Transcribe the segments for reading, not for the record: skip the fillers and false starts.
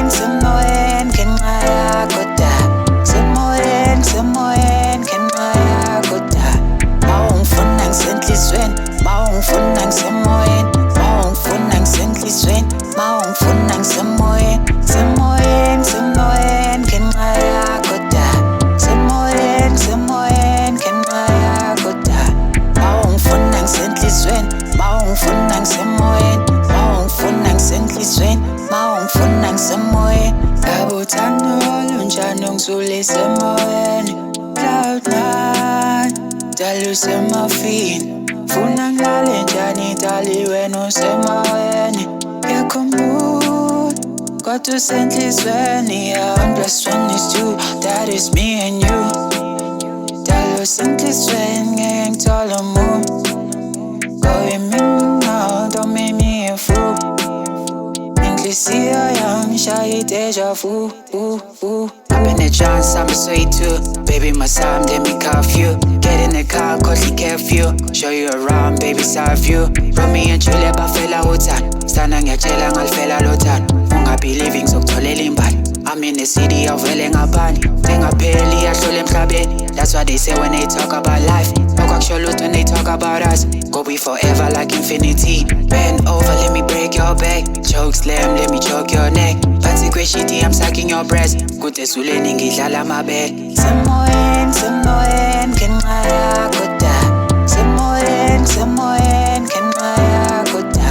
semoyen ngenxa yakho da semoyen ngenxa yakho da mawungifuna ngisenhlizweni mawungifuna ngisemoyeni mawungifuna ngisenhlizweni mawungifuna ngisemoyeni semoyen ngenxa yakho da semoyen ngenxa yakho da mawungifuna ngisenhlizweni mawungifuna ngisemoyeni mawungifuna ngisenhlizweni mawungifuna ngisemoyeni ngabe uthando olunjani ungizulise emoyeni Cloud9 dali usemafini funa ngilale njani dali wena usemoyeni ngiyakhumbula kodwa usenhlizweni yeah. 1 + 1 is 2 that is me and you dali usenhlizweni ngeke ngithole umuntu go with me now don't make me a fool inhliziyo yami shaya deja vu Up in the trance, I'm sweet too. Baby, my time, let me cuff you. Get in the car, cause curfew. Show you around, baby, serve you. Romeo and Juliet, bafela utan. Stana ngiyatshela ngalifela lotan. Ungabelieving zokutholela imbali. I'm in the city, awuvele ngaphandle. Singapheli yahlule emhlabeni. That's what they say when they talk about life. Nokwakusho lutho when they talk about us. Go be forever like infinity. Bend over, let me break your back. Choke slam, let me choke your neck. Phansi kweshiti, I'm sucking your breast. Kude ezulwini ngidlala amabele. Semoyen ngenxa yakho da semoyen ngenxa yakho da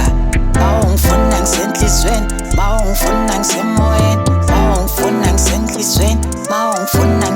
mawungifuna ngisenhlizweni mawungifuna ngisemoyeni mawungifuna ngisenhlizweni mawungifuna